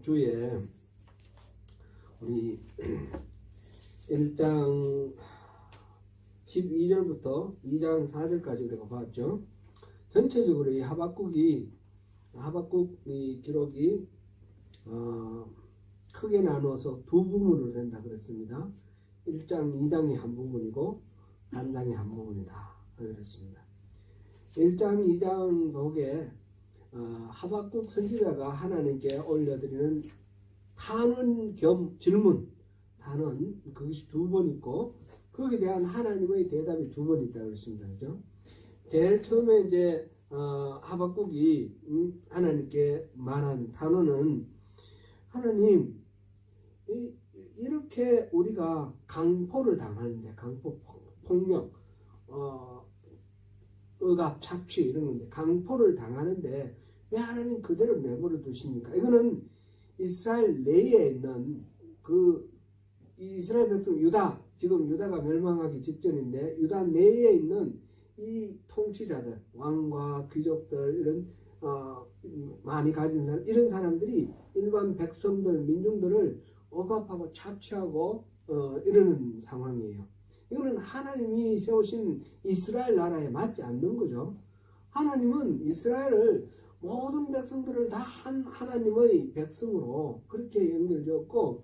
주에 우리 1장 12절부터 2장 4절까지 우리가 봤죠. 전체적으로 이 하박국 기록이 크게 나누어서 두 부분으로 된다 그랬습니다. 1장 2장이 한 부분이고 3장이 한 부분이다 그랬습니다. 1장 2장 속에 하박국 선지자가 하나님께 올려드리는 탄원 겸 질문, 탄원 그것이 두 번 있고 거기에 대한 하나님의 대답이 두 번 있다고 했습니다. 그죠? 제일 처음에 이제 하박국이 하나님께 말한 탄원은, 하나님 이렇게 우리가 강포를 당하는데, 강포, 폭력, 억압, 착취 이런 건데 강포를 당하는데 왜 하나님 그대로 내버려 두십니까? 이거는 이스라엘 내에 있는 그 이스라엘 백성 유다, 지금 유다가 멸망하기 직전인데 유다 내에 있는 이 통치자들, 왕과 귀족들, 이런 많이 가진 사람, 이런 사람들이 일반 백성들, 민중들을 억압하고 착취하고 이러는 상황이에요. 이거는 하나님이 세우신 이스라엘 나라에 맞지 않는 거죠. 하나님은 이스라엘을, 모든 백성들을 다 하나님의 백성으로 그렇게 연결되었고,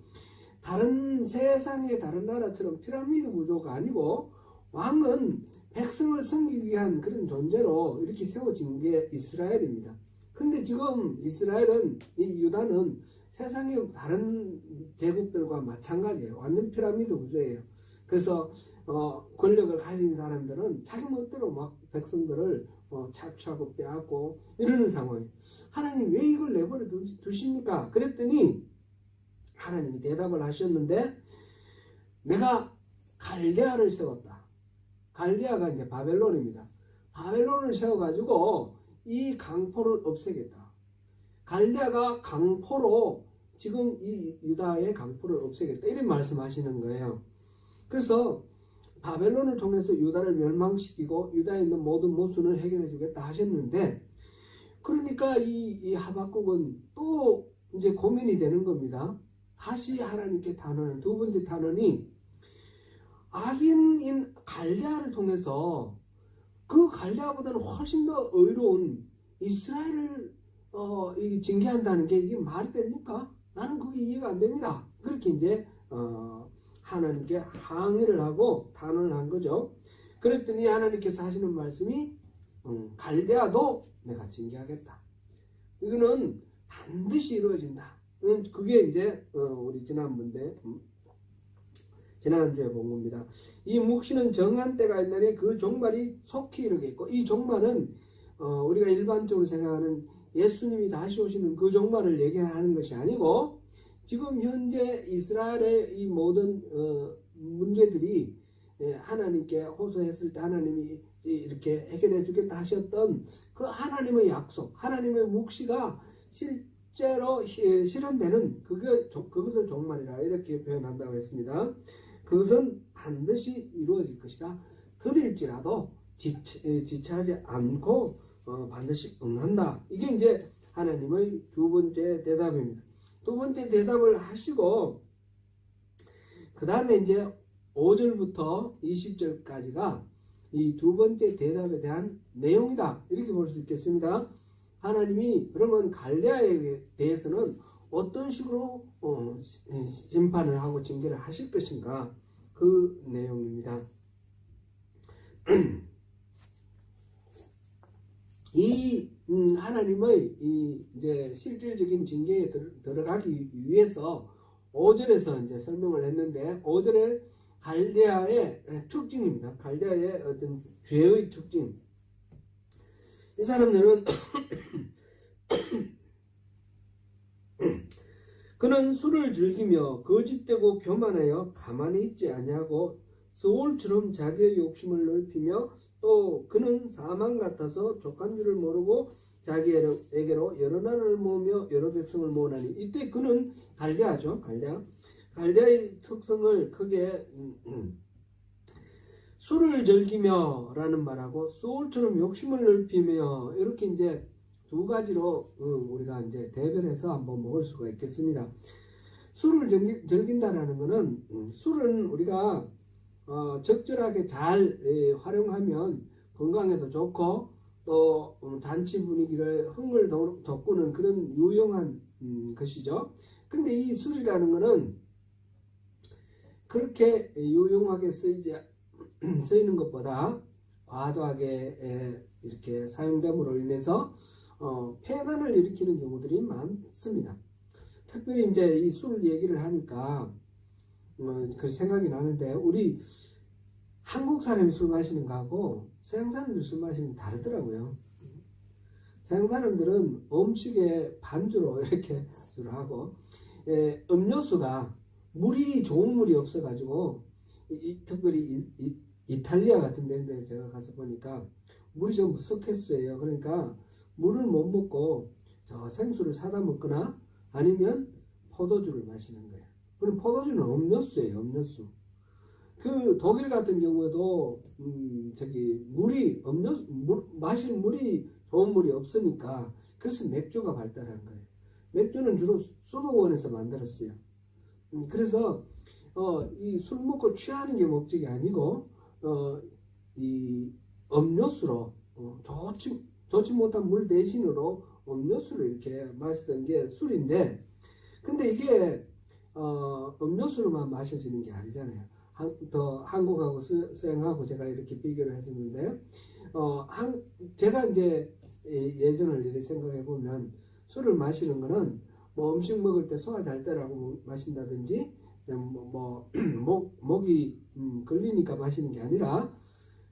다른 세상의 다른 나라처럼 피라미드 구조가 아니고 왕은 백성을 섬기기 위한 그런 존재로 이렇게 세워진 게 이스라엘입니다. 근데 지금 이스라엘은, 이 유다는 세상의 다른 제국들과 마찬가지예요. 완전 피라미드 구조예요. 그래서 권력을 가진 사람들은 자기 멋대로 막 백성들을 착취하고 빼앗고 이러는 상황이에요. 하나님 왜 이걸 내버려 두십니까? 그랬더니 하나님이 대답을 하셨는데, 내가 갈대아를 세웠다. 갈대아가 이제 바벨론입니다. 바벨론을 세워가지고 이 강포를 없애겠다. 갈대아가 강포로 지금 이 유다의 강포를 없애겠다, 이런 말씀하시는 거예요. 그래서 바벨론을 통해서 유다를 멸망시키고 유다에 있는 모든 모순을 해결해 주겠다 하셨는데, 그러니까 이 하박국은 또 이제 고민이 되는 겁니다. 다시 하나님께 탄원하는 두 번째 탄원이, 악인인 갈대아를 통해서 그 갈대아보다는 훨씬 더 의로운 이스라엘을 징계한다는 게 이게 말이 됩니까? 나는 그게 이해가 안 됩니다. 그렇게 이제 하나님께 항의를 하고 탄원을 한 거죠. 그랬더니 하나님께서 하시는 말씀이, 갈대아도 내가 징계하겠다. 이거는 반드시 이루어진다. 그게 이제 우리 지난주에 본 겁니다. 이 묵시는 정한 때가 있나니 그 종말이 속히 이르겠고, 이 종말은 우리가 일반적으로 생각하는 예수님이 다시 오시는 그 종말을 얘기하는 것이 아니고, 지금 현재 이스라엘의 이 모든 문제들이 하나님께 호소했을 때 하나님이 이렇게 해결해 주겠다 하셨던 그 하나님의 약속, 하나님의 묵시가 실제로 실현되는 그것을 종말이라 이렇게 표현한다고 했습니다. 그것은 반드시 이루어질 것이다. 더딜지라도 지체하지 않고 반드시 응한다. 이게 이제 하나님의 두 번째 대답입니다. 두 번째 대답을 하시고 그 다음에 이제 5절부터 20절까지가 이 두 번째 대답에 대한 내용이다, 이렇게 볼 수 있겠습니다. 하나님이 그러면 갈대아에 대해서는 어떤 식으로 심판을 하고 징계를 하실 것인가, 그 내용입니다. 이 하나님의 이제 실질적인 징계에 들어가기 위해서 5절에서 이제 설명을 했는데, 5절에 갈대아의 특징입니다. 갈대아의 어떤 죄의 특징. 이 사람들은 그는 술을 즐기며 거짓되고 교만하여 가만히 있지 아니하고 소울처럼 자기의 욕심을 넓히며, 또 그는 사망 같아서 족한 줄을 모르고 자기에게로 여러 나라를 모으며 여러 백성을 모으나니. 이때 그는 갈대아죠. 갈대아의 특성을 크게 술을 즐기며 라는 말하고 소울처럼 욕심을 넓히며, 이렇게 이제 두 가지로 우리가 이제 대별해서 한번 먹을 수가 있겠습니다. 술을 즐긴다라는 것은 술은 우리가 적절하게 잘 활용하면 건강에도 좋고 또 잔치 분위기를 흥을 돋구는 그런 유용한 것이죠. 근데 이 술이라는 것은 그렇게 유용하게 쓰이는 것보다 과도하게 이렇게 사용됨으로 인해서 폐단을 일으키는 경우들이 많습니다. 특별히 이제 이 술 얘기를 하니까 그 생각이 나는데, 우리 한국 사람이 술 마시는 거하고 서양 사람들이 술 마시는 게 다르더라고요. 서양 사람들은 음식에 반주로 이렇게 술을 하고, 음료수가 물이 좋은 물이 없어가지고 특별히 이탈리아 같은 데인데 제가 가서 보니까 물이 좀 무석했어요. 그러니까 물을 못 먹고 저 생수를 사다 먹거나 아니면 포도주를 마시는 거예요. 그럼 포도주는 음료수예요, 음료수. 그 독일 같은 경우에도 물이 마실 물이 좋은 물이 없으니까 그래서 맥주가 발달한 거예요. 맥주는 주로 수도원에서 만들었어요. 그래서 이 술 먹고 취하는 게 목적이 아니고 이 음료수로 좋지 못한 물 대신으로 음료수를 이렇게 마시던 게 술인데, 근데 이게 음료수로만 마셔지는 게 아니잖아요. 한국하고 서양하고 제가 이렇게 비교를 했었는데, 제가 이제 예전을 이렇게 생각해 보면 술을 마시는 거는 뭐 음식 먹을 때 소화 잘 되라고 마신다든지 목이 걸리니까 마시는 게 아니라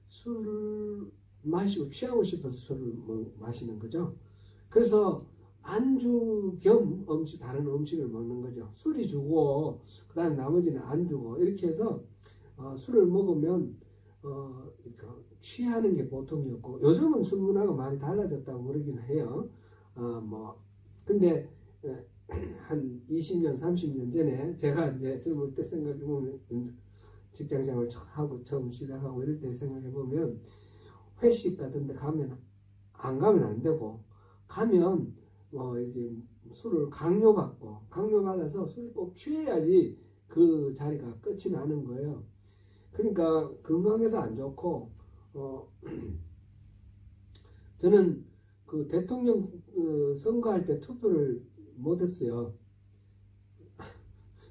술을 마시고 취하고 싶어서 술을 마시는 거죠. 그래서 안주 겸 다른 음식을 먹는 거죠. 술이 주고 그 다음 나머지는 안 주고 이렇게 해서 술을 먹으면 취하는 게 보통이었고, 요즘은 술 문화가 많이 달라졌다고 그러긴 해요. 근데 한 20년, 30년 전에 제가 이제 젊을 때 생각해보면, 직장 생활 하고 처음 시작하고 이럴 때 생각해보면, 회식 같은 데 안 가면 안 되고, 가면 이제 술을 강요받아서 술을 꼭 취해야지 그 자리가 끝이 나는 거예요. 그러니까 건강에도 안 좋고, 저는 그 대통령 선거할 때 투표를 못했어요.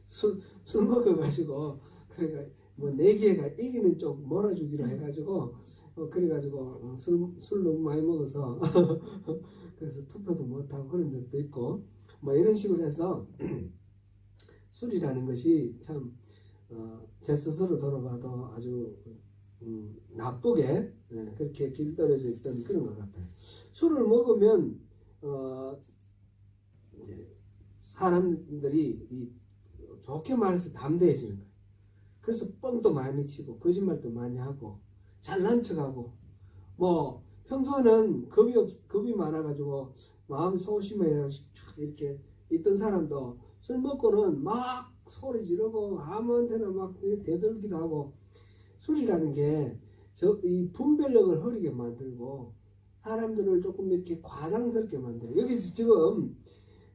술 먹어가지고, 그러니까 뭐 내기가 이기는 쪽 몰아주기로 해가지고, 그래가지고 술 너무 많이 먹어서 그래서 투표도 못하고 그런 적도 있고, 뭐 이런 식으로 해서 술이라는 것이 참 제 스스로 돌아봐도 아주 나쁘게 그렇게 길들여져 있던 그런 것 같아요. 술을 먹으면 사람들이 좋게 말해서 담대해지는 거예요. 그래서 뻥도 많이 치고 거짓말도 많이 하고 잘난 척하고, 뭐 평소에는 겁이 많아가지고 마음이 소심해 이렇게 있던 사람도 술 먹고는 막 소리 지르고 아무한테나 막 대들기도 하고, 술이라는 게 이 분별력을 흐리게 만들고 사람들을 조금 이렇게 과장스럽게 만들어요. 여기서 지금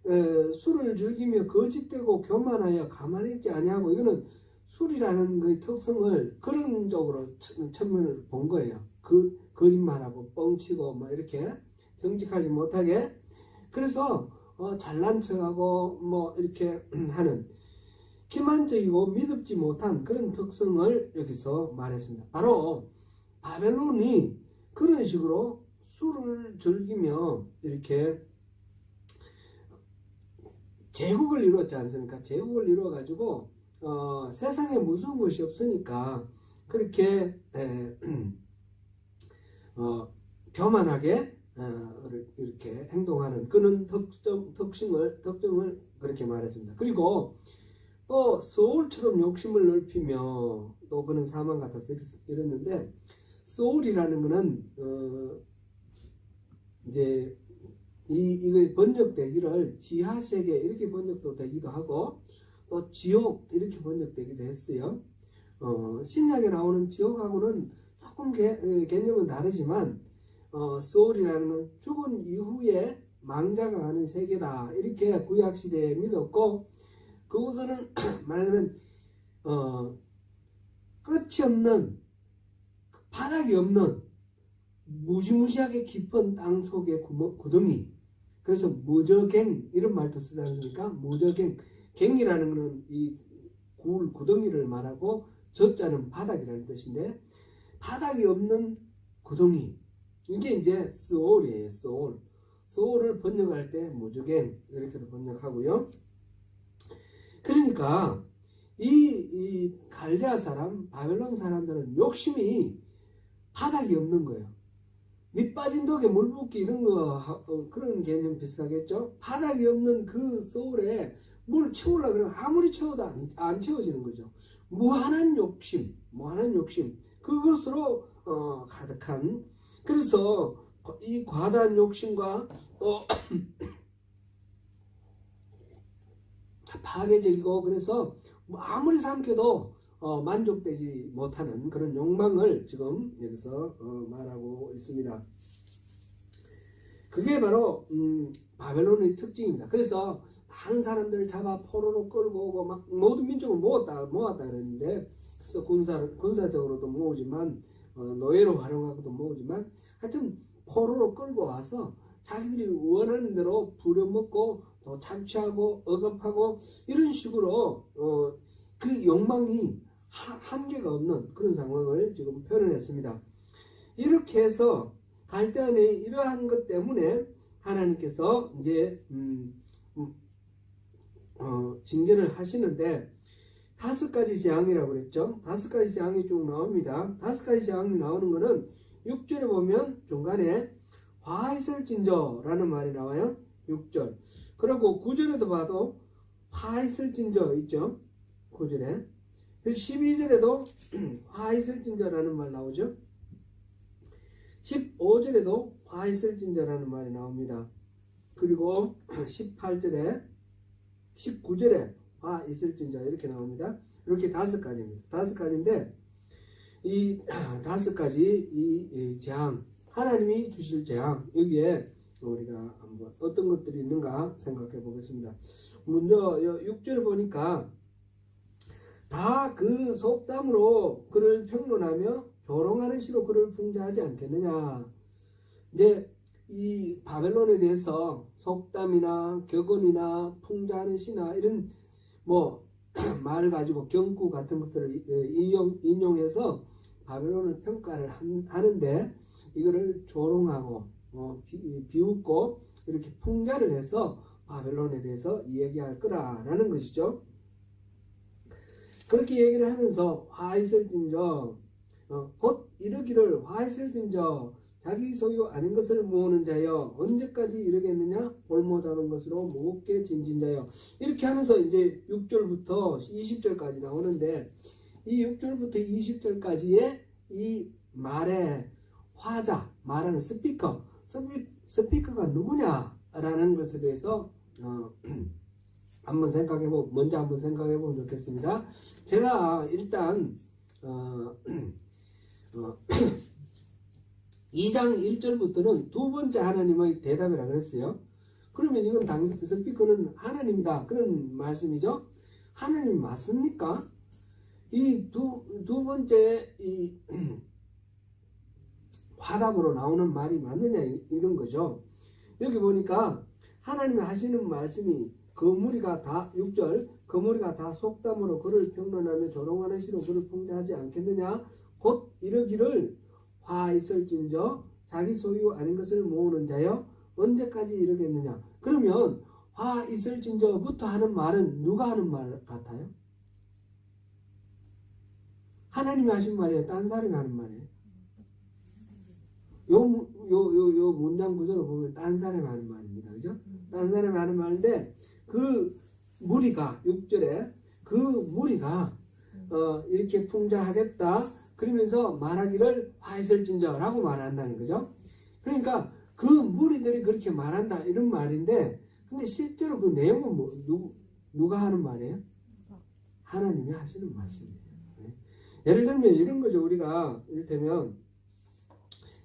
술을 즐기며 거짓되고 교만하여 가만히 있지 아니하고, 이거는 술이라는 그 특성을 그런 쪽으로 측면을 본 거예요. 거짓말하고 뻥치고 뭐 이렇게 정직하지 못하게, 그래서 잘난 척하고 뭐 이렇게 하는 기만적이고 믿음지 못한 그런 특성을 여기서 말했습니다. 바로 바벨론이 그런 식으로 술을 즐기며 이렇게 제국을 이루었지 않습니까? 제국을 이루어가지고 세상에 무서운 것이 없으니까 그렇게 교만하게 이렇게 행동하는 그런 특징을 그렇게 말했습니다. 그리고 또 소울처럼 욕심을 넓히며 또 그는 사망 같아서 이랬는데, 소울이라는 것은 이제 이거 번역되기를 지하세계 이렇게 번역도 되기도 하고 또 지옥 이렇게 번역되기도 했어요. 신약에 나오는 지옥하고는 조금 개념은 다르지만 소울이라는 건 죽은 이후에 망자가 가는 세계다. 이렇게 구약시대에 믿었고, 그곳은 말하자면 끝이 없는, 바닥이 없는 무시무시하게 깊은 땅 속의 구덩이. 그래서 무저갱 이런 말도 쓰지 않습니까? 무저갱. 갱이라는 것은 이 구덩이를 말하고, 저자는 바닥이라는 뜻인데, 바닥이 없는 구덩이. 이게 이제 스올이에요. 스올. 스올을 번역할 때 무저갱 이렇게도 번역하고요. 그러니까 이 갈대아 사람, 바벨론 사람들은 욕심이 바닥이 없는 거예요. 밑 빠진 독에 물 붓기 이런 거 그런 개념 비슷하겠죠. 바닥이 없는 그 소울에 물 채우려고 그러면 아무리 채워도 안 채워지는 거죠. 무한한 욕심 그것으로 가득한. 그래서 이 과다한 욕심과 또 파괴적이고, 그래서 아무리 삼켜도 만족되지 못하는 그런 욕망을 지금 여기서 말하고 있습니다. 그게 바로 바벨론의 특징입니다. 그래서 많은 사람들을 잡아 포로로 끌고 오고 막 모든 민족을 모았다 그랬는데, 그래서 군사적으로도 모으지만 노예로 활용하고도 모으지만, 하여튼 포로로 끌고 와서 자기들이 원하는 대로 부려먹고 또 착취하고 억압하고 이런 식으로 그 욕망이 한계가 없는 그런 상황을 지금 표현했습니다. 이렇게 해서 갈대안의 이러한 것 때문에 하나님께서 이제 징계를 하시는데, 5가지 재앙이라고 그랬죠. 5가지 재앙이 쭉 나옵니다. 5가지 재앙이 나오는 거는 6절에 보면 중간에 화 있을진저라는 말이 나와요. 6절. 그리고 9절에도 봐도 화 있을진저 있죠. 9절에. 12절에도 화 있을진저라는 말 나오죠. 15절에도 화 있을진저라는 말이 나옵니다. 그리고 18절에 19절에 화 있을진저 이렇게 나옵니다. 이렇게 5가지입니다. 5가지인데 이 5가지 이 재앙, 하나님이 주실 재앙, 여기에 우리가 한번 어떤 것들이 있는가 생각해 보겠습니다. 먼저 6절을 보니까 다 그 속담으로 그를 평론하며 조롱하는 시로 그를 풍자하지 않겠느냐. 이제 이 바벨론에 대해서 속담이나 격언이나 풍자하는 시나 이런 뭐 말을 가지고 경구 같은 것들을 인용해서 바벨론을 평가를 하는데, 이거를 조롱하고 비웃고 이렇게 풍자를 해서 바벨론에 대해서 이야기할 거라라는 것이죠. 그렇게 얘기를 하면서 화 있을진저 곧 이르기를 화 있을진저 자기 소유 아닌 것을 모으는 자여 언제까지 이르겠느냐 볼모자는 것으로 무겁게 짐진 자여. 이렇게 하면서 이제 6절부터 20절까지 나오는데, 이 6절부터 20절까지의 이 말의 화자, 말하는 스피커가 누구냐라는 것에 대해서 먼저 한번 생각해 보면 좋겠습니다. 제가 일단 2장 1절부터는 두 번째 하나님의 대답이라 그랬어요. 그러면 이건 스피커는 하나님이다 그런 말씀이죠. 하나님 맞습니까? 이 두 번째 이 화답으로 나오는 말이 맞느냐 이런 거죠. 여기 보니까 하나님이 하시는 말씀이 그 무리가 다 6절 그 무리가 다 속담으로 그를 평론하며 조롱하는 시로 그를 풍자하지 않겠느냐. 곧 이르기를 화 있을진저 자기 소유 아닌 것을 모으는 자여 언제까지 이르겠느냐. 그러면 화 있을진저부터 하는 말은 누가 하는 말 같아요? 하나님이 하신 말이에요? 딴 사람이 하는 말이에요? 요 문장 구조를 보면 딴 사람이 하는 말입니다. 그죠? 딴 사람이 하는 말인데, 그 무리가 6절에 그 무리가 이렇게 풍자하겠다 그러면서 말하기를 화 있을진저라고 말한다는 거죠. 그러니까 그 무리들이 그렇게 말한다 이런 말인데, 근데 실제로 그 내용은 누가 하는 말이에요? 하나님이 하시는 말씀이에요. 네. 예를 들면 이런 거죠. 우리가 이를테면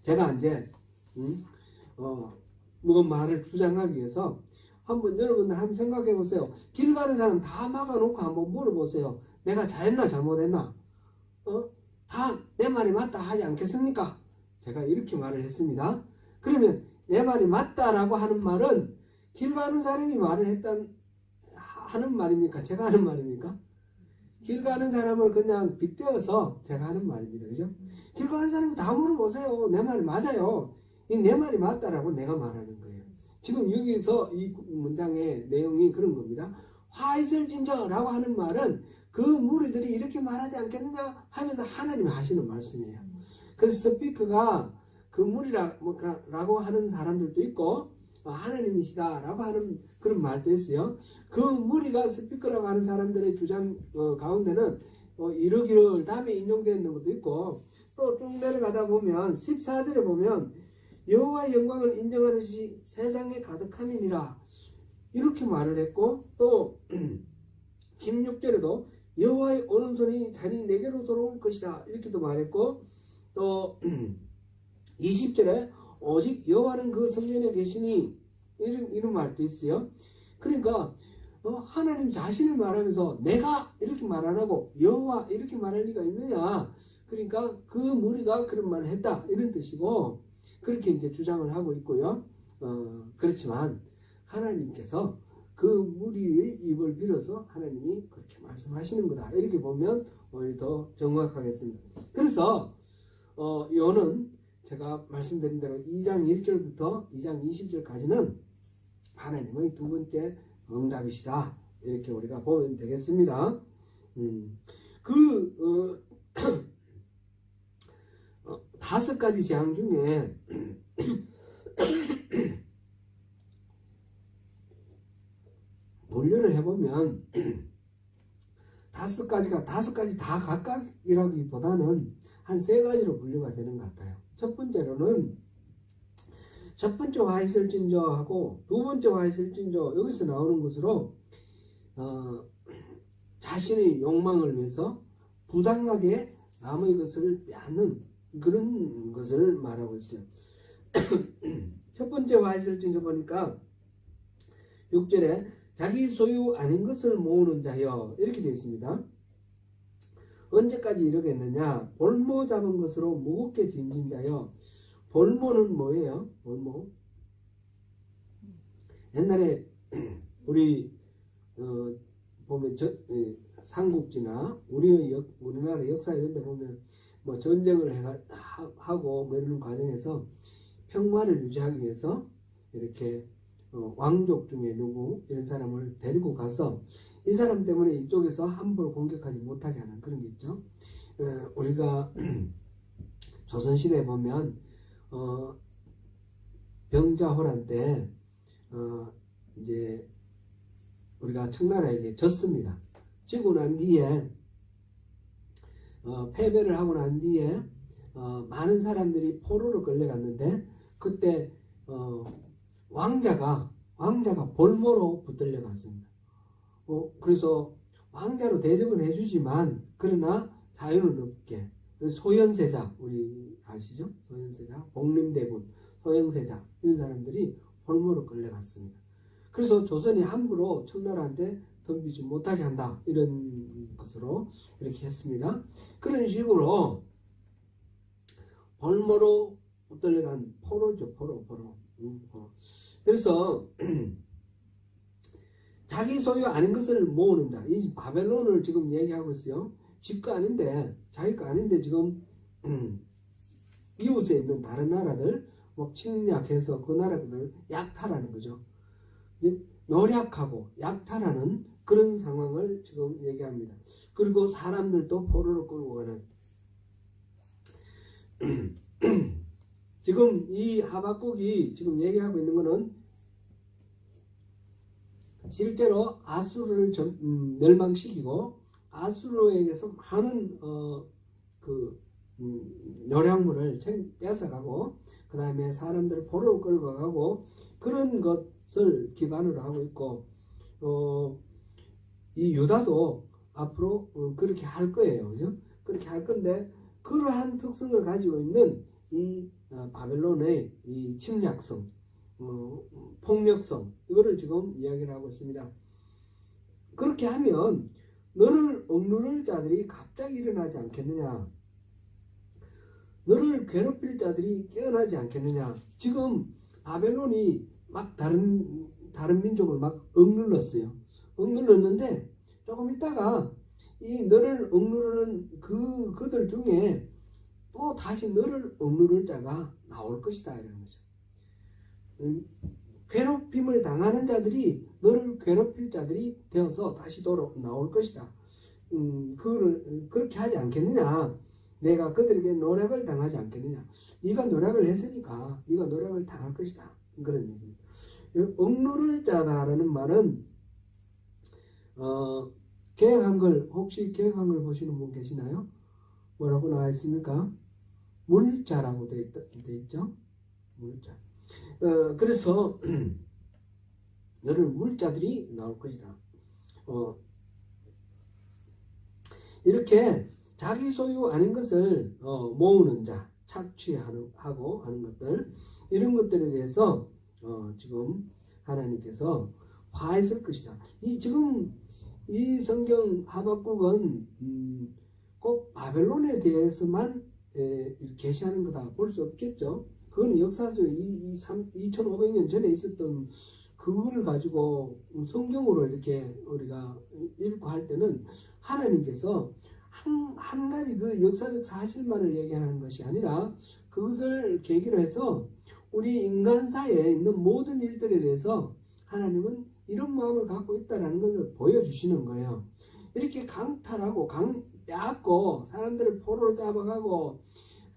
제가 이제 뭐 말을 주장하기 위해서 한번 여러분들 한번 생각해 보세요. 길 가는 사람 다 막아놓고 한번 물어보세요. 내가 잘했나 잘못했나? 다 내 말이 맞다 하지 않겠습니까? 제가 이렇게 말을 했습니다. 그러면 내 말이 맞다라고 하는 말은 길 가는 사람이 말을 하는 말입니까? 제가 하는 말입니까? 길 가는 사람을 그냥 빗대어서 제가 하는 말입니다. 그죠? 길 가는 사람이 다 물어보세요. 내 말이 맞아요. 이 내 말이 맞다라고 내가 말하는 거예요. 지금 여기서 이 문장의 내용이 그런 겁니다. 화 있을 진저라고 하는 말은 그 무리들이 이렇게 말하지 않겠느냐 하면서 하나님이 하시는 말씀이에요. 그래서 스피커가 그 무리라고 하는 사람들도 있고 하나님이시다라고 하는 그런 말도 있어요. 그 무리가 스피커라고 하는 사람들의 주장 가운데는 이러기를 다음에 인용되어 있는 것도 있고 또 쭉 내려가다 보면 14절에 보면 여호와의 영광을 인정하는 것이 세상에 가득함이니라 이렇게 말을 했고 또 16절에도 여호와의 오른손이 자니 내게로 돌아올 것이다 이렇게도 말했고 또 20절에 오직 여호와는 그 성전에 계시니 이런 말도 있어요. 그러니까 하나님 자신을 말하면서 내가 이렇게 말 안 하고 여호와 이렇게 말할 리가 있느냐. 그러니까 그 무리가 그런 말을 했다 이런 뜻이고 그렇게 이제 주장을 하고 있고요. 그렇지만 하나님께서 그 무리의 입을 빌어서 하나님이 그렇게 말씀하시는 거다. 이렇게 보면 오히려 더 정확하겠습니다. 그래서 요는 제가 말씀드린 대로 2장 1절부터 2장 20절까지는 하나님의 두 번째 응답이시다. 이렇게 우리가 보면 되겠습니다. 다섯 가지 재앙 중에 분류를 해보면 다섯 가지 다 각각이라기보다는 한 세 가지로 분류가 되는 것 같아요. 첫 번째로는 첫 번째 화 있을진저하고 두 번째 화 있을진저 여기서 나오는 것으로 자신의 욕망을 위해서 부당하게 남의 것을 빼앗는 그런 것을 말하고 있어요. 첫 번째 화 있을진저 보니까 6절에 자기 소유 아닌 것을 모으는 자여 이렇게 되어 있습니다. 언제까지 이러겠느냐? 볼모 잡은 것으로 무겁게 짐진 자여. 볼모는 뭐예요? 볼모. 옛날에 우리 보면 삼국지나 우리나라 역사 이런 데 보면 뭐 전쟁을 하고 뭐 이런 과정에서 평화를 유지하기 위해서 이렇게 왕족 중에 누구 이런 사람을 데리고 가서 이 사람 때문에 이쪽에서 함부로 공격하지 못하게 하는 그런 게 있죠. 우리가 조선시대에 보면 병자호란 때 이제 우리가 청나라에게 졌습니다. 지고 난 뒤에 패배를 하고 난 뒤에 많은 사람들이 포로로 끌려갔는데 그때 왕자가 볼모로 붙들려 갔습니다. 그래서 왕자로 대접은 해주지만 그러나 자유는 없게 소현세자 우리 아시죠? 소현세자, 복림대군, 소현세자 이런 사람들이 볼모로 끌려갔습니다. 그래서 조선이 함부로 청나라한테 덤비지 못하게 한다 이런 것으로 이렇게 했습니다. 그런 식으로 볼모로 붙들려간 포로죠. 포로. 그래서 자기 소유 아닌 것을 모으는 자. 이 바벨론을 지금 얘기하고 있어요. 집거 아닌데 자기 거 아닌데 지금 이웃에 있는 다른 나라들 뭐 침략해서 그 나라들을 약탈하는 거죠. 노략하고 약탈하는 그런 상황을 지금 얘기합니다. 그리고 사람들도 포로로 끌고 가는 지금 이 하박국이 지금 얘기하고 있는 것은 실제로 아수르를 멸망시키고 아수르에게서 많은 노량물을 뺏어가고 그 다음에 사람들을 포로로 끌고 가고 그런 것을 기반으로 하고 있고 이 유다도 앞으로 그렇게 할 거예요. 그죠? 그렇게 할 건데 그러한 특성을 가지고 있는 이 바벨론의 이 침략성 폭력성 이거를 지금 이야기를 하고 있습니다. 그렇게 하면 너를 억누를 자들이 갑자기 일어나지 않겠느냐? 너를 괴롭힐 자들이 깨어나지 않겠느냐? 지금 바벨론이 막 다른 민족을 막 억눌렀어요. 억눌렀는데 조금 있다가 이 너를 억누르는 그들 중에 또 다시 너를 억누를 자가 나올 것이다 이런 거죠. 괴롭힘을 당하는 자들이 너를 괴롭힐 자들이 되어서 다시 나올 것이다. 그거를 그렇게 하지 않겠느냐? 내가 그들에게 노력을 당하지 않겠느냐? 네가 노력을 했으니까 네가 노력을 당할 것이다. 그런 얘기입니다. 억누를 자다라는 말은 개혁한글 혹시 개혁한글 보시는 분 계시나요? 뭐라고 나와 있습니까? 물자라고 돼 있죠. 물자. 그래서 너를 물자들이 나올 것이다. 이렇게 자기 소유 아닌 것을 모으는 자, 착취하고 하는 것들 이런 것들에 대해서 지금 하나님께서 화했을 것이다. 지금 이 성경 하박국은 꼭 바벨론에 대해서만 계시하는 거다 볼 수 없겠죠. 그건 역사적 2500년 전에 있었던 그거를 가지고 성경으로 이렇게 우리가 읽고 할 때는 하나님께서 한 가지 그 역사적 사실만을 얘기하는 것이 아니라 그것을 계기로 해서 우리 인간사에 있는 모든 일들에 대해서 하나님은 이런 마음을 갖고 있다는 것을 보여주시는 거예요. 이렇게 강탈하고 빼앗고 사람들을 포로로 잡아가고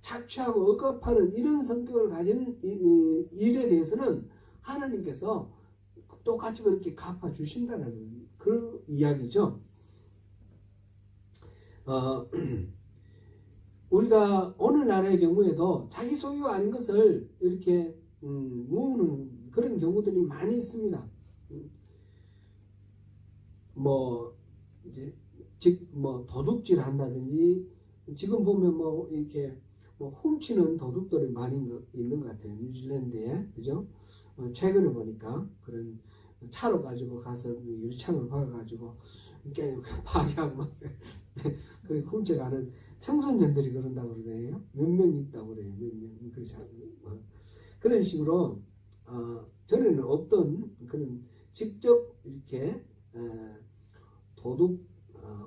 착취하고 억압하는 이런 성격을 가진 일에 대해서는 하나님께서 똑같이 그렇게 갚아주신다는 그 이야기죠. 우리가 오늘날의 경우에도 자기 소유 아닌 것을 이렇게 모으는 그런 경우들이 많이 있습니다. 도둑질 한다든지 지금 보면 이렇게 훔치는 도둑들이 많이 있는 것 같아요. 뉴질랜드에 그죠? 최근에 보니까 그런 차로 가지고 가서 유리창을 박아가지고 파괴하고 막 그리고 훔쳐가는 청소년들이 그런다고 그러네요. 몇 명 있다고 그래요. 몇 명. 그런 식으로 전에는 없던 그런 직접 이렇게 도둑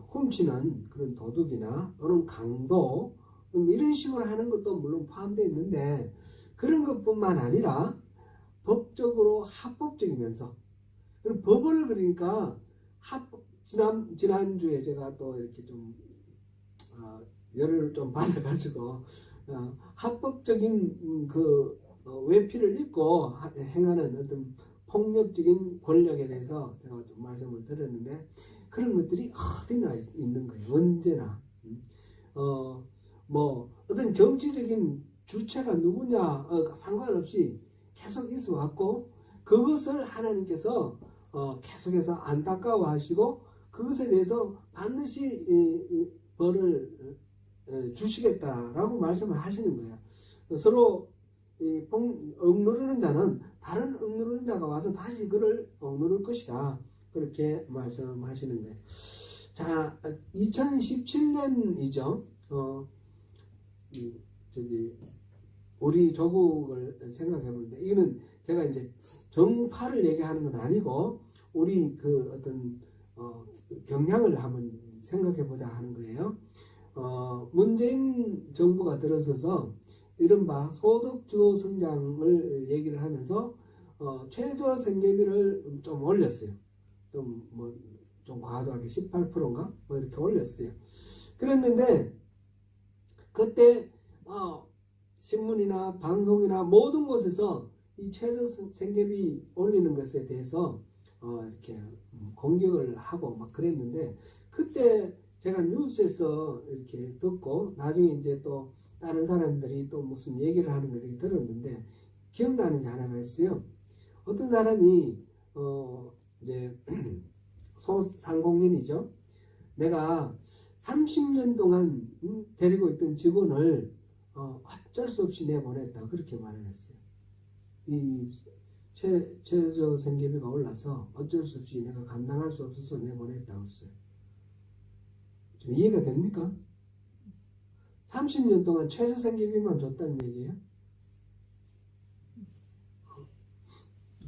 훔치는 그런 도둑이나 또는 강도 이런 식으로 하는 것도 물론 포함되어 있는데 그런 것뿐만 아니라 법적으로 합법적이면서 그리고 법을 그러니까 지난주에 제가 또 이렇게 좀 열을 좀 받아가지고 합법적인 그 외피를 입고 행하는 어떤 폭력적인 권력에 대해서 제가 좀 말씀을 드렸는데 그런 것들이 어디나 있는 거예요. 언제나. 어떤 정치적인 주체가 누구냐 상관없이 계속 있어 왔고 그것을 하나님께서 계속해서 안타까워하시고 그것에 대해서 반드시 벌을 주시겠다라고 말씀을 하시는 거예요. 서로 억누르는 자는 다른 억누르는 자가 와서 다시 그를 억누를 것이다. 그렇게 말씀하시는 거예요. 자, 2017년이죠. 우리 조국을 생각해 보는데 이거는 제가 이제 정파를 얘기하는 건 아니고 우리 그 어떤 경향을 한번 생각해 보자 하는 거예요. 문재인 정부가 들어서서 이른바 소득주도 성장을 얘기를 하면서 최저 생계비를 좀 올렸어요. 좀 과도하게 18%인가 이렇게 올렸어요. 그랬는데 그때 신문이나 방송이나 모든 곳에서 이 최저 생계비 올리는 것에 대해서 이렇게 공격을 하고 막 그랬는데 그때 제가 뉴스에서 이렇게 듣고 나중에 이제 또 다른 사람들이 또 무슨 얘기를 하는 걸 이렇게 들었는데 기억나는 게 하나가 있어요. 어떤 사람이 이제 소상공인이죠. 내가 30년 동안 데리고 있던 직원을 어쩔 수 없이 내보냈다. 그렇게 말을 했어요. 이 최저 생계비가 올라서 어쩔 수 없이 내가 감당할 수 없어서 내보냈다고 했어요. 좀 이해가 됩니까? 30년 동안 최저 생계비만 줬다는 얘기예요.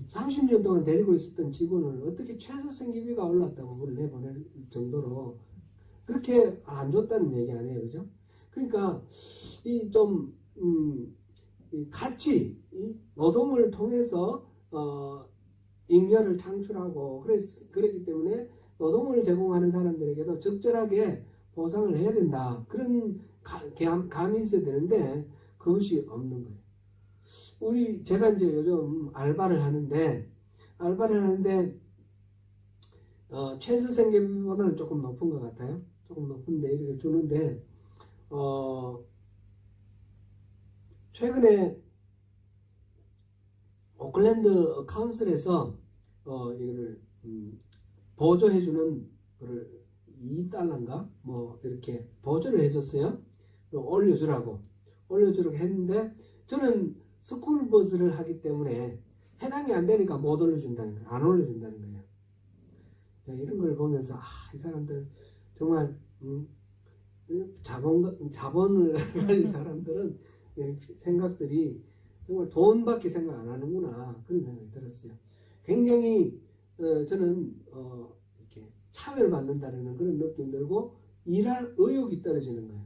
30년 동안 데리고 있었던 직원을 어떻게 최저 생계비가 올랐다고 그걸 내보낼 정도로 그렇게 안 줬다는 얘기 아니에요, 그죠? 그러니까 이 좀 같이 이 노동을 통해서 잉여를 창출하고 그랬기 때문에 노동을 제공하는 사람들에게도 적절하게 보상을 해야 된다. 그런 감이 있어야 되는데 그것이 없는 거예요. 제가 이제 요즘 알바를 하는데 최저 생계비보다는 조금 높은 것 같아요. 조금 높은데 이렇게 주는데 최근에 오클랜드 카운슬에서 이거를 보조해주는 거를 $2인가 뭐 이렇게 보조를 해줬어요. 올려주라고 했는데 저는 스쿨버스를 하기 때문에 해당이 안 되니까 못 올려준다는 거예요. 안 올려준다는 거예요. 이런 걸 보면서 이 사람들 정말 자본을 가진 사람들은 생각들이 정말 돈밖에 생각 안 하는구나 그런 생각이 들었어요. 굉장히 저는 이렇게 차별받는다는 그런 느낌 들고 일할 의욕이 떨어지는 거예요.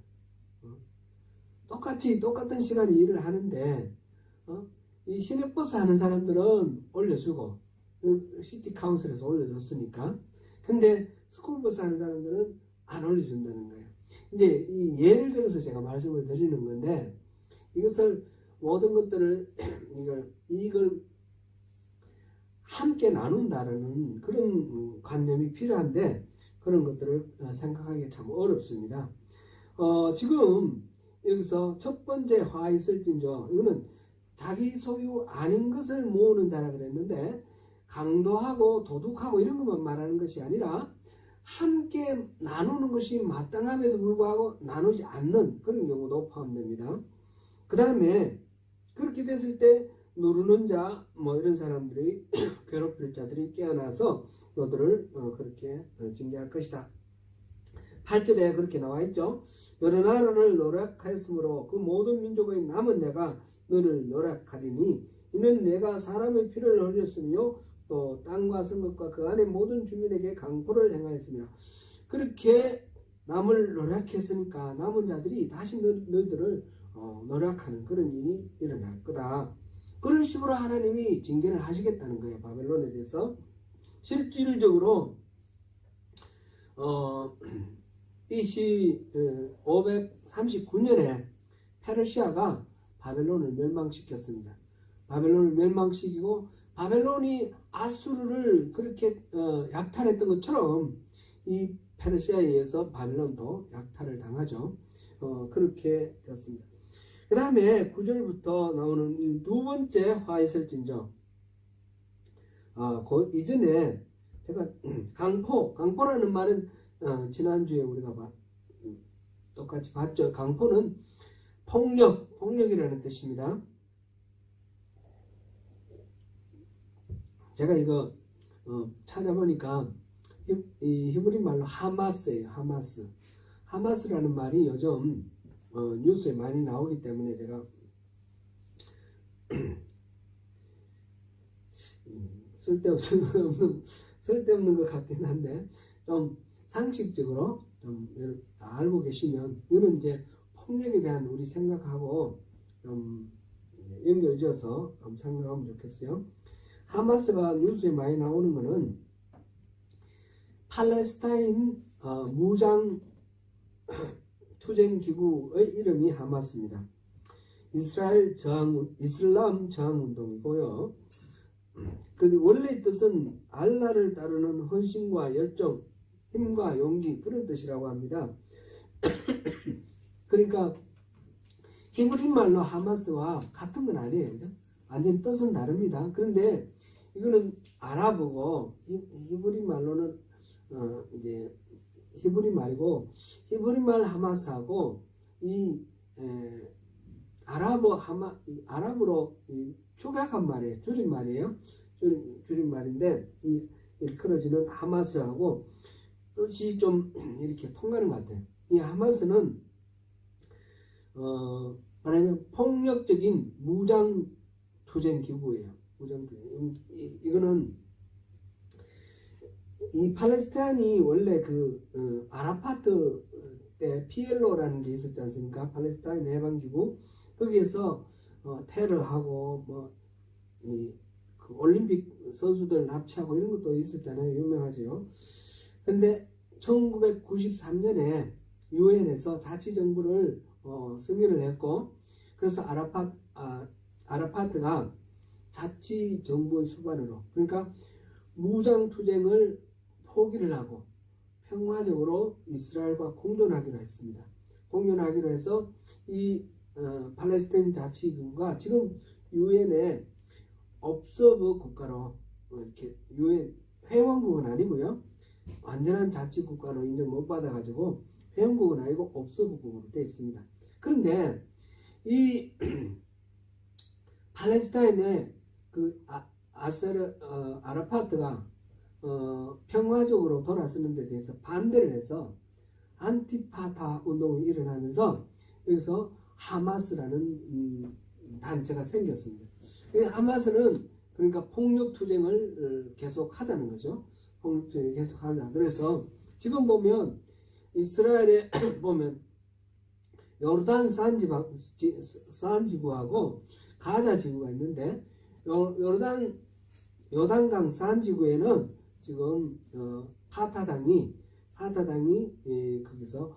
똑같은 시간에 일을 하는데 이 시내버스 하는 사람들은 올려주고 시티 카운슬에서 올려줬으니까 근데 스쿨버스 하는 사람들은 안 올려준다는 거예요. 이제 이 예를 들어서 제가 말씀을 드리는 건데 이것을 모든 것들을 이걸 함께 나눈다라는 그런 관념이 필요한데 그런 것들을 생각하기 참 어렵습니다. 지금 여기서 첫 번째 화 있을진저 이거는 자기 소유 아닌 것을 모으는 자라 그랬는데 강도하고 도둑하고 이런 것만 말하는 것이 아니라 함께 나누는 것이 마땅함에도 불구하고 나누지 않는 그런 경우도 포함됩니다. 그 다음에 그렇게 됐을 때 누르는 자 뭐 이런 사람들이 괴롭힐 자들이 깨어나서 너들을 그렇게 징계할 것이다. 8절에 그렇게 나와 있죠. 여러 나라를 노력하였으므로 그 모든 민족의 남은 내가 너를 노력하리니 이는 내가 사람의 피를 흘렸으며 또 땅과 성읍과 그 안에 모든 주민에게 강포를 행하였으며 그렇게 남을 노력했으니까 남은 자들이 다시 너희들을 노력하는 그런 일이 일어날 거다. 그런 식으로 하나님이 징계를 하시겠다는 거예요. 바벨론에 대해서. 실질적으로 BC 539년에 페르시아가 바벨론을 멸망시켰습니다. 바벨론을 멸망시키고 바벨론이 아수르를 그렇게 약탈했던 것처럼 이 페르시아에 의해서 바벨론도 약탈을 당하죠. 그렇게 되었습니다. 그 다음에 9절부터 나오는 이 두 번째 화 있을진저 그 이전에 제가 강포라는 말은 지난주에 우리가 똑같이 봤죠. 강포는 폭력이라는 뜻입니다. 제가 이거 찾아보니까 이 히브리 말로 하마스예요. 하마스라는 말이 요즘 뉴스에 많이 나오기 때문에 제가 쓸데없는 것 같긴 한데 좀 상식적으로 좀 알고 계시면 이거는 이제 폭력에 대한 우리 생각하고 좀 연결지어서 좀 생각하면 좋겠어요. 하마스가 뉴스에 많이 나오는 것은 팔레스타인 무장 투쟁 기구의 이름이 하마스입니다. 이슬람 저항 운동이고요. 그 원래 뜻은 알라를 따르는 헌신과 열정, 힘과 용기 그런 뜻이라고 합니다. 그러니까 히브리 말로 하마스와 같은 건 아니에요. 그죠? 완전 뜻은 다릅니다. 그런데 이거는 아랍어고 히브리 말로는 이제 히브리 말이고 히브리 말 하마스하고 이 아랍어로 축약한 말이에요. 줄임말이에요. 줄임말인데 이 일컬어지는 하마스하고 뜻이 좀 이렇게 통하는 것 같아요. 이 하마스는 말하면 폭력적인 무장 투쟁 기구예요. 무장 투쟁. 이거는 이 팔레스타인이 원래 아라파트 때 PLO라는 게 있었지 않습니까? 팔레스타인 해방기구. 거기에서 테러하고 그 올림픽 선수들 납치하고 이런 것도 있었잖아요. 유명하죠. 근데 1993년에 유엔에서 자치정부를 승인을 했고, 그래서 아라파트가 자치정부의 수반으로, 그러니까 무장투쟁을 포기를 하고 평화적으로 이스라엘과 공존하기로 했습니다. 공존하기로 해서 이 팔레스타인 자치기구가 지금 유엔의 observer 국가로 이렇게 유엔 회원국은 아니고요. 완전한 자치국가로 인정 못 받아가지고 회원국은 아니고 observer국으로 되어 있습니다. 그런데 이 팔레스타인의 아라파트가 평화적으로 돌아서는 데 대해서 반대를 해서 안티파타 운동이 일어나면서 여기서 하마스라는 단체가 생겼습니다. 하마스는 그러니까 폭력 투쟁을 계속 하자는 거죠. 폭력 투쟁을 계속 하자. 그래서 지금 보면 이스라엘에 보면 요르단 산지구하고 가자 지구가 있는데 요단강 산지구에는 지금 파타당이 거기서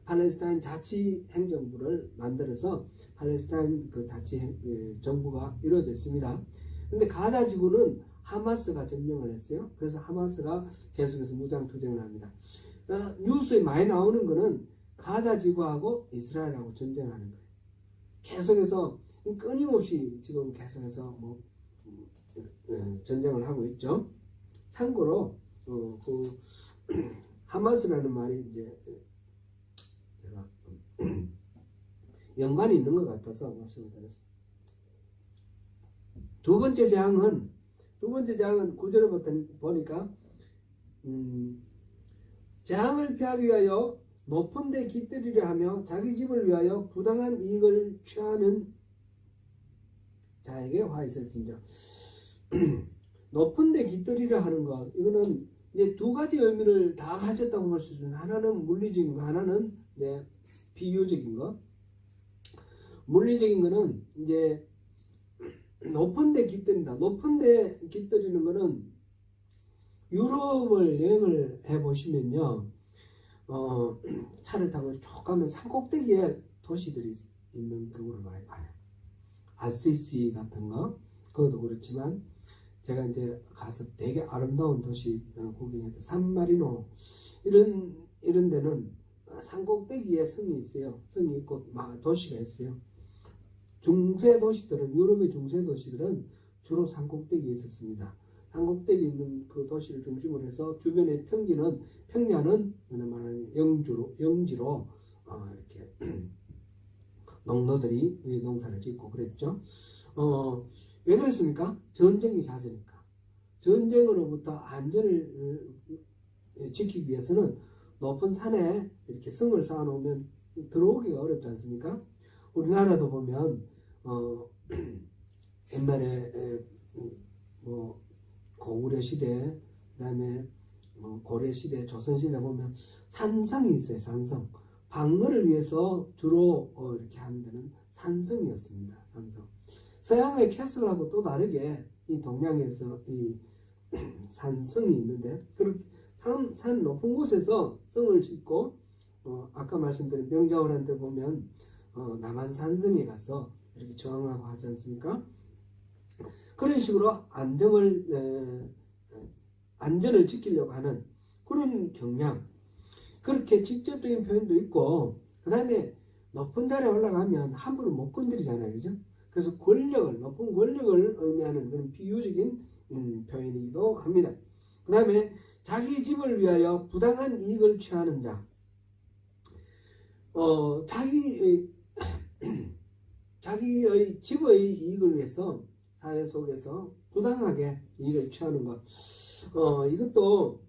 팔레스타인 자치행정부를 만들어서 팔레스타인 그 자치정부가 이루어졌습니다. 근데 가자 지구는 하마스가 점령을 했어요. 그래서 하마스가 계속해서 무장투쟁을 합니다. 뉴스에 많이 나오는 거는 가자 지구하고 이스라엘하고 전쟁하는 거예요. 계속해서 끊임없이 지금 계속해서 전쟁을 하고 있죠. 참고로 하마스라는 말이 이제 제가 연관이 있는 것 같아서 말씀을 드렸습니다. 두 번째 재앙은 구절을 보니까 재앙을 피하기 위하여 높은 데 깃들이려 하며 자기 집을 위하여 부당한 이익을 취하는 자에게 화 있을진저. 높은 데 깃들이려 하는 것, 이거는 이제 두 가지 의미를 다 가졌다고 볼 수 있습니다. 하나는 물리적인 거, 하나는 비유적인 거. 물리적인 거는 이제 높은 데 깃들인다. 높은 데 깃들이는 거는 유럽을 여행을 해보시면요. 차를 타고 쭉 가면 산꼭대기에 도시들이 있는 경우를 많이 봐요. 아시시 같은 거, 그것도 그렇지만, 제가 이제 가서 되게 아름다운 도시 구경했던 산마리노, 이런 데는 산꼭대기에 성이 있어요. 성이 있고, 도시가 있어요. 중세 도시들은, 유럽의 중세 도시들은 주로 산꼭대기에 있었습니다. 산꼭대기 있는 그 도시를 중심으로 해서 주변의 평야는 말하는 영지로 이렇게 농노들이 농사를 짓고 그랬죠. 왜 그랬습니까? 전쟁이 잦으니까. 전쟁으로부터 안전을 지키기 위해서는 높은 산에 이렇게 성을 쌓아놓으면 들어오기가 어렵지 않습니까? 우리나라도 보면 옛날에 고구려 시대, 그다음에 고려 시대, 조선 시대 보면 산성이 있어요. 산성. 방어를 위해서 주로 이렇게 하는 데는 산성이었습니다. 산성. 서양의 캐슬하고 또 다르게 이 동양에서 이 산성이 있는데, 그렇게 산 높은 곳에서 성을 짓고 아까 말씀드린 명자울한테 보면 남한 산성에 가서 이렇게 저항하고 하지 않습니까? 그런 식으로 안전을 지키려고 하는 그런 경향. 그렇게 직접적인 표현도 있고, 그 다음에 높은 달에 올라가면 함부로 못 건드리잖아요. 그죠? 그래서 높은 권력을 의미하는 그런 비유적인 표현이기도 합니다. 그 다음에 자기 집을 위하여 부당한 이익을 취하는 자. 자기의 집의 이익을 위해서 사회 속에서 부당하게 이익을 취하는 것, 이것도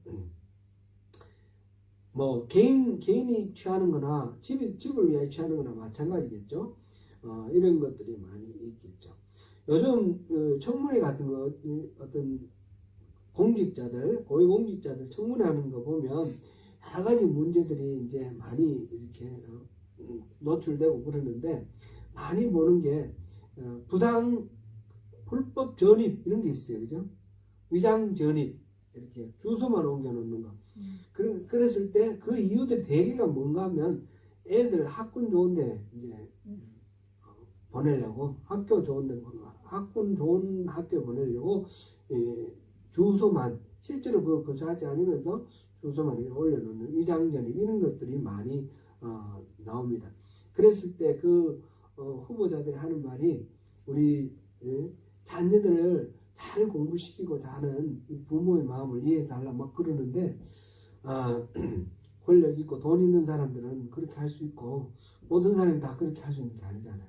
뭐 개인이 취하는 거나 집을 위해 취하는 거나 마찬가지겠죠. 이런 것들이 많이 있겠죠. 요즘 청문회 같은 거 어떤 공직자들, 고위공직자들 청문회 하는 거 보면 여러 가지 문제들이 이제 많이 이렇게 노출되고 그러는데, 많이 보는 게 부당 불법 전입 이런 게 있어요. 그죠? 위장 전입, 이렇게 주소만 옮겨 놓는 거. 그랬을 때 그 이유들 대개가 뭔가 하면 애들 학군 좋은데 이제 보내려고, 학교 좋은데 학군 좋은 학교 보내려고 주소만, 실제로 그거 거주하지 않으면서 주소만 올려놓는 위장 전입 이런 것들이 많이 나옵니다. 그랬을 때 그 후보자들이 하는 말이, 우리 자녀들을 잘 공부시키고자 하는 부모의 마음을 이해해달라 막 그러는데, 권력 있고 돈 있는 사람들은 그렇게 할 수 있고 모든 사람이 다 그렇게 할 수 있는 게 아니잖아요.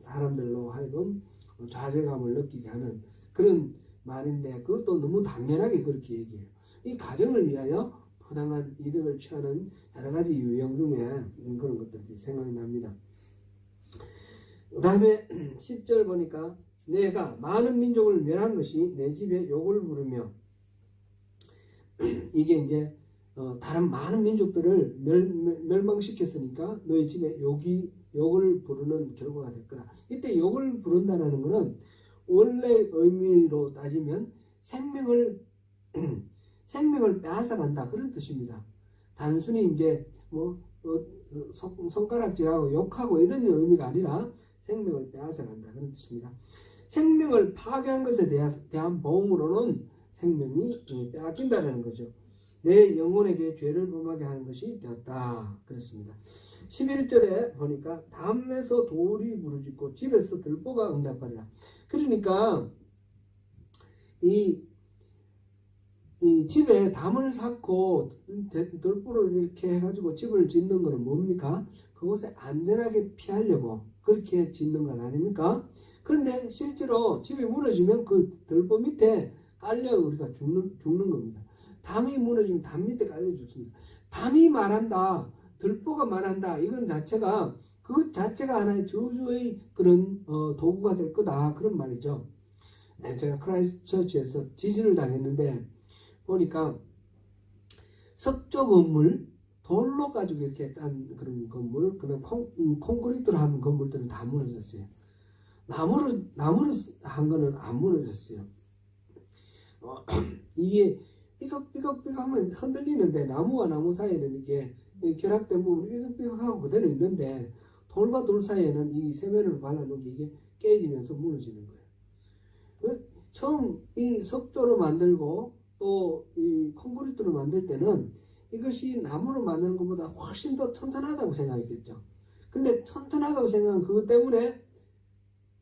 사람들로 하여금 좌절감을 느끼게 하는 그런 말인데, 그것도 너무 당연하게 그렇게 얘기해요. 이 가정을 위하여 부당한 이득을 취하는 여러 가지 유형 중에 그런 것들이 생각납니다. 그 다음에 10절 보니까, 내가 많은 민족을 멸한 것이 내 집에 욕을 부르며, 이게 이제 다른 많은 민족들을 멸망시켰으니까 너희 집에 욕을 부르는 결과가 될 거다. 이때 욕을 부른다는 것은 원래 의미로 따지면 생명을 빼앗아간다 그런 뜻입니다. 단순히 이제 뭐 손가락질하고 욕하고 이런 의미가 아니라 생명을 빼앗아간다 그런 뜻입니다. 생명을 파괴한 것에 대한 보응으로는 생명이 빼앗긴다는 거죠. 내 영혼에게 죄를 범하게 하는 것이 되었다 그랬습니다. 11절에 보니까 담에서 돌이 부르짖고 집에서 들보가 응답하리라. 그러니까 이 집에 담을 쌓고 들보를 이렇게 해가지고 집을 짓는 것은 뭡니까? 그곳에 안전하게 피하려고 그렇게 짓는 것 아닙니까? 그런데 실제로 집이 무너지면 그 들보 밑에 깔려 우리가 죽는 겁니다. 담이 무너지면 담 밑에 깔려 죽습니다. 담이 말한다, 들보가 말한다, 이건 자체가 그것 자체가 하나의 저주의 그런 도구가 될 거다 그런 말이죠. 제가 크라이스트처치에서 지진을 당했는데 보니까 석조 건물, 돌로 가지고 이렇게 짠 그런 건물, 그다음 콘크리트로 한 건물들은 다 무너졌어요. 나무로 한 거는 안 무너졌어요. 이게 삐걱삐걱하면 흔들리는데, 나무와 나무 사이에는 이게 결합된 부분이 삐걱삐걱하고 그대로 있는데, 돌과 돌 사이에는 이 세면을 발라놓은 게 이게 깨지면서 무너지는 거예요. 처음 이 석조로 만들고 또 이 콘크리트로 만들 때는 이것이 나무로 만드는 것보다 훨씬 더 튼튼하다고 생각했겠죠. 근데 튼튼하다고 생각한 그것 때문에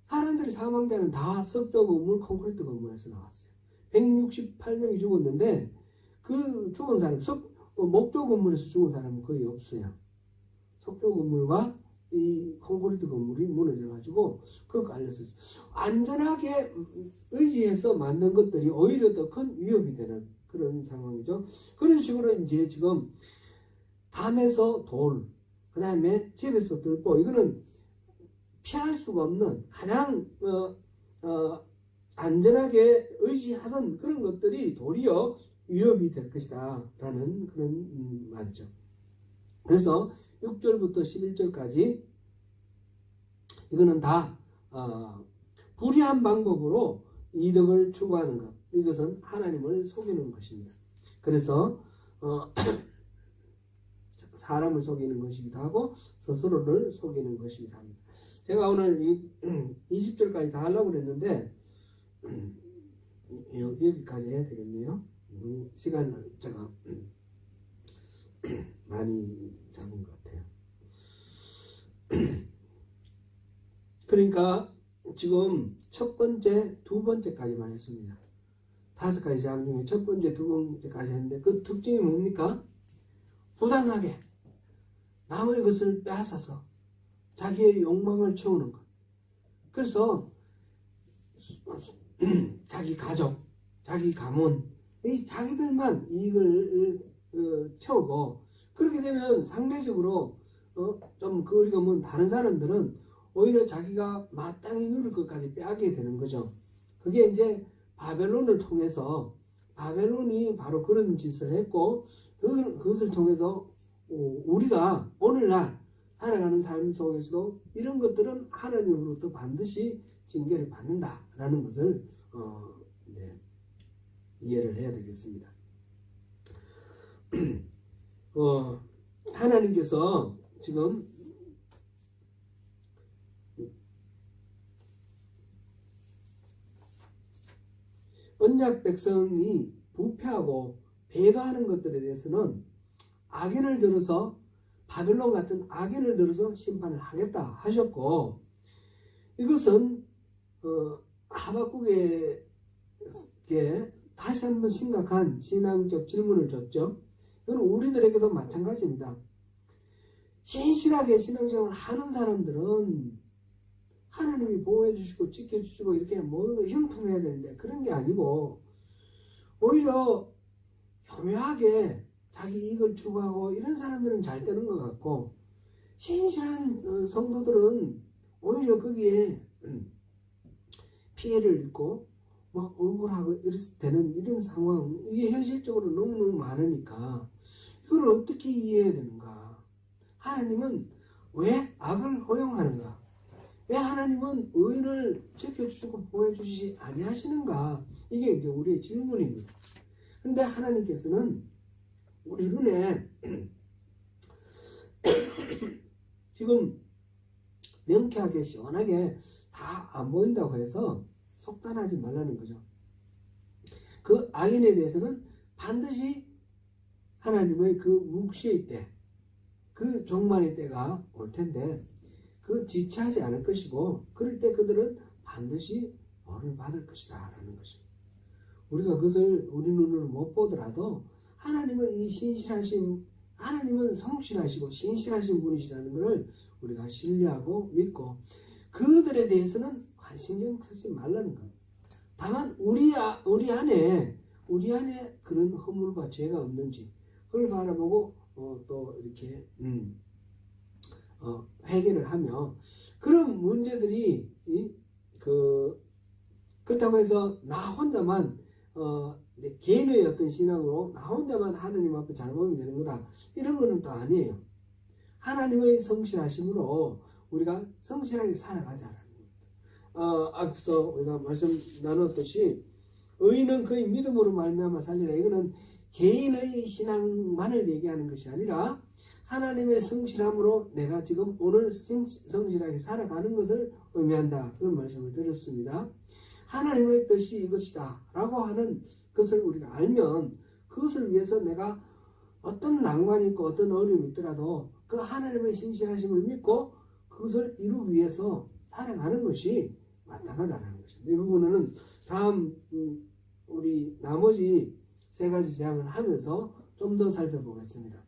사람들이 사망자는 다 석조 건물, 콘크리트 건물에서 나왔어요. 168명이 죽었는데 그 죽은 사람, 목조 건물에서 죽은 사람은 거의 없어요. 석조 건물과 이 콘크리트 건물이 무너져가지고 그거 깔려서 안전하게 의지해서 만든 것들이 오히려 더 큰 위협이 되는 그런 상황이죠. 그런 식으로 이제 지금 담에서 돌, 그 다음에 집에서 들보, 이거는 피할 수가 없는 가장 안전하게 의지하던 그런 것들이 도리어 위협이 될 것이다 라는 그런 말이죠. 그래서 6절부터 11절까지 이거는 다 불의한 방법으로 이득을 추구하는 것, 이것은 하나님을 속이는 것입니다. 그래서 사람을 속이는 것이기도 하고 스스로를 속이는 것이기도 합니다. 제가 오늘 20절까지 다 하려고 했는데 여기까지 해야 되겠네요. 시간을 제가 많이 잡은 것 같아요. 그러니까 지금 첫 번째, 두 번째까지만 했습니다. 5가지 사항 중에 첫 번째, 두 번째까지 했는데 그 특징이 뭡니까? 부당하게 남의 것을 빼앗아서 자기의 욕망을 채우는 것. 그래서 자기 가족, 자기 가문, 이 자기들만 이익을 채우고, 그렇게 되면 상대적으로 좀 거리가 먼 다른 사람들은 오히려 자기가 마땅히 누릴 것까지 빼앗게 되는 거죠. 그게 이제 바벨론을 통해서, 바벨론이 바로 그런 짓을 했고, 그것을 통해서 우리가 오늘날 살아가는 삶 속에서도 이런 것들은 하나님으로부터 반드시 징계를 받는다라는 것을 네, 이해를 해야 되겠습니다. 하나님께서 지금 언약 백성이 부패하고 배도하는 것들에 대해서는 악인을 들어서, 바벨론 같은 악인을 들어서 심판을 하겠다 하셨고, 이것은 하박국에게 다시 한번 심각한 신앙적 질문을 줬죠. 이건 우리들에게도 마찬가지입니다. 신실하게 신앙생활을 하는 사람들은 하나님이 보호해 주시고 지켜주시고 이렇게 모든 걸 형통해야 되는데, 그런 게 아니고 오히려 교묘하게 자기 이익을 추구하고 이런 사람들은 잘 되는 것 같고, 신실한 성도들은 오히려 거기에 피해를 입고 막 억울하고 되는 이런 상황, 이게 현실적으로 너무너무 많으니까 이걸 어떻게 이해해야 되는가? 하나님은 왜 악을 허용하는가? 왜 하나님은 의인을 지켜주시고 보호해주시지 아니하시는가? 이게 이제 우리의 질문입니다. 그런데 하나님께서는 우리 눈에 지금 명쾌하게 시원하게 다 안 보인다고 해서 속단하지 말라는 거죠. 그 악인에 대해서는 반드시 하나님의 그 묵시의 때, 그 종말의 때가 올 텐데 그 지체하지 않을 것이고, 그럴 때 그들은 반드시 벌을 받을 것이다 라는 것입니다. 우리가 그것을 우리 눈으로 못 보더라도 하나님은 이 신실하신, 하나님은 성실하시고 신실하신 분이시라는 것을 우리가 신뢰하고 믿고, 그들에 대해서는 신경 쓰지 말라는 겁니다. 다만 우리 안에 그런 허물과 죄가 없는지 그걸 바라보고 또 이렇게 해결을 하며, 그런 문제들이 그렇다고 해서 나 혼자만 내 개인의 어떤 신앙으로 나 혼자만 하나님 앞에 잘 보면 되는 거다, 이런 거는 또 아니에요. 하나님의 성실하심으로 우리가 성실하게 살아가자라는 겁니다. 앞서 우리가 말씀 나눴듯이 의인은 그의 믿음으로 말미암아 살리라, 이거는 개인의 신앙만을 얘기하는 것이 아니라 하나님의 성실함으로 내가 지금 오늘 성실하게 살아가는 것을 의미한다, 그런 말씀을 드렸습니다. 하나님의 뜻이 이것이다 라고 하는 것을 우리가 알면, 그것을 위해서 내가 어떤 난관이 있고 어떤 어려움이 있더라도 그 하나님의 신실하심을 믿고 그것을 이루기 위해서 살아가는 것이 마땅하다는 것입니다. 이 부분은 다음 우리 나머지 세 가지 재앙을 하면서 좀 더 살펴보겠습니다.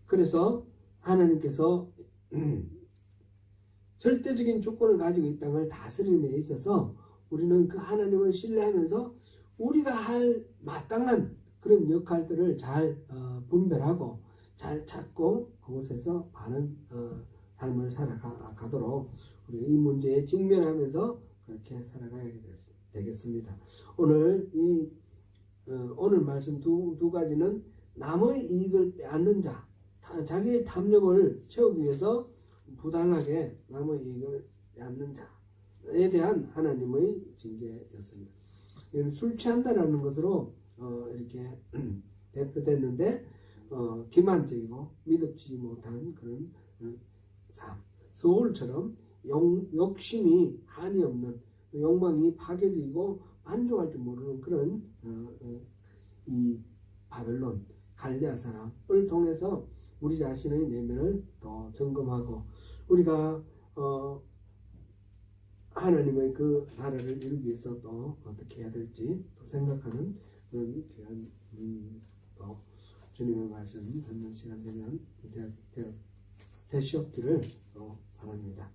그래서 하나님께서 절대적인 주권을 가지고 이 땅을 다스림에 있어서 우리는 그 하나님을 신뢰하면서 우리가 할 마땅한 그런 역할들을 잘 분별하고 잘 찾고 그곳에서 많은 삶을 살아가도록 우리가 이 문제에 직면하면서 그렇게 살아가야 되겠습니다. 오늘 오늘 말씀 두 가지는 남의 이익을 빼앗는 자, 자기의 탐욕을 채우기 위해서 부당하게 남의 이익을 빼앗는 자에 대한 하나님의 징계였습니다. 술 취한다라는 것으로 이렇게 대표됐는데, 기만적이고 믿음지 못한 그런 삶, 서울처럼 욕심이 한이 없는, 욕망이 파괴적이고 만족할 줄 모르는 그런 이 바벨론 갈대아 사람을 통해서 우리 자신의 내면을 더 점검하고 우리가 하나님의 그 나라를 이루기 위해서 또 어떻게 해야 될지 또 생각하는 그런 귀한 또 주님의 말씀 듣는 시간 되면 되시옵기를 바랍니다.